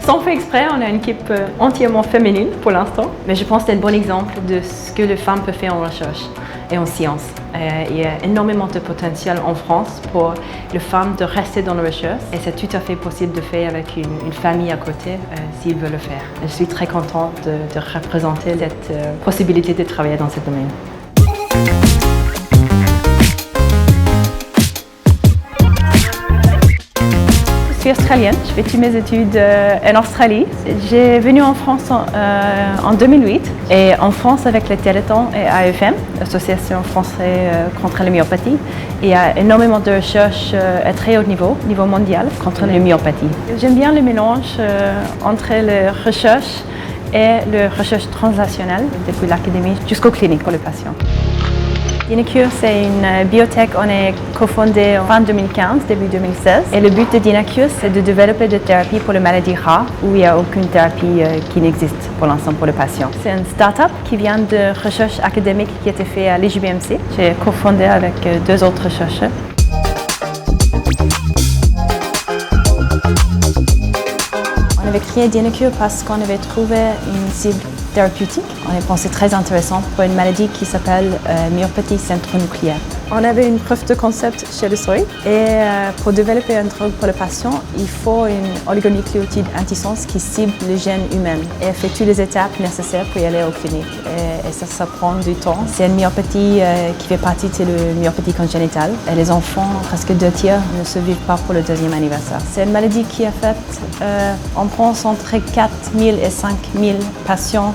Sans faire exprès, on a une équipe entièrement féminine pour l'instant, mais je pense que c'est un bon exemple de ce que les femmes peuvent faire en recherche et en sciences. Il y a énormément de potentiel en France pour les femmes de rester dans la recherche et c'est tout à fait possible de faire avec une famille à côté s'ils veulent le faire. Je suis très contente de représenter cette possibilité de travailler dans ce domaine. Je suis australienne, je fais toutes mes études en Australie. J'ai venu en France en 2008 et en France avec le Téléthon et AFM, l'Association française contre la myopathie. Il y a énormément de recherches à très haut niveau mondial contre la myopathie. J'aime bien le mélange entre la recherche et la recherche translationnelle, depuis l'académie jusqu'aux cliniques pour les patients. DynaCure, c'est une biotech, on est cofondé en fin 2015, début 2016. Et le but de DynaCure, c'est de développer des thérapies pour les maladies rares où il n'y a aucune thérapie qui n'existe pour l'instant pour les patients. C'est une start-up qui vient de recherche académique qui a été faite à l'IJBMC. J'ai cofondé avec deux autres chercheurs. On avait créé DynaCure parce qu'on avait trouvé une cible thérapeutique. On a pensé très intéressant pour une maladie qui s'appelle myopathie centronucléaire. On avait une preuve de concept chez le seuil et pour développer un drogue pour le patient, il faut une oligonucléotide antisense qui cible les gènes humains et fait toutes les étapes nécessaires pour y aller aux cliniques. Et ça prend du temps. C'est une myopathie qui fait partie de la myopathie congénitale et les enfants, presque 2/3, ne survivent pas pour le deuxième anniversaire. C'est une maladie qui affecte en France entre 4 000 et 5 000 patients.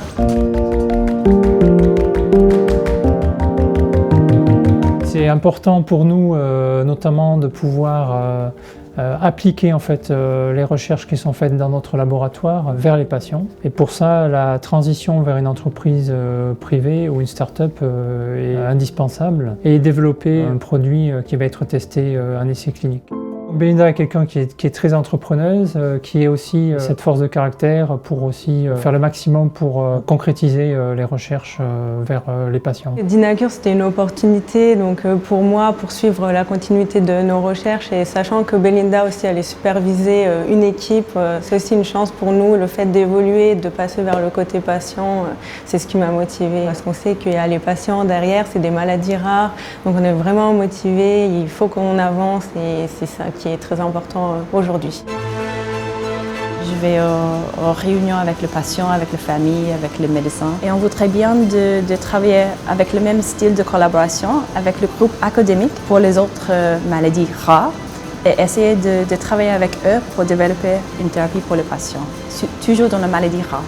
C'est important pour nous, notamment, de pouvoir appliquer en fait, les recherches qui sont faites dans notre laboratoire vers les patients. Et pour ça, la transition vers une entreprise privée ou une start-up est indispensable et développer un produit qui va être testé en essai clinique. Belinda est quelqu'un qui est très entrepreneuse, qui est aussi cette force de caractère pour aussi faire le maximum pour concrétiser les recherches vers les patients. DynaCure, c'était une opportunité donc, pour moi pour suivre la continuité de nos recherches et sachant que Belinda aussi allait superviser une équipe, c'est aussi une chance pour nous. Le fait d'évoluer, de passer vers le côté patient, c'est ce qui m'a motivée. Parce qu'on sait qu'il y a les patients derrière, c'est des maladies rares, donc on est vraiment motivés, il faut qu'on avance et c'est ça qui est très important aujourd'hui. Je vais aux réunions avec le patient, avec la famille, avec les médecins. Et on voudrait bien de travailler avec le même style de collaboration avec le groupe académique pour les autres maladies rares et essayer de travailler avec eux pour développer une thérapie pour les patients, toujours dans les maladies rares.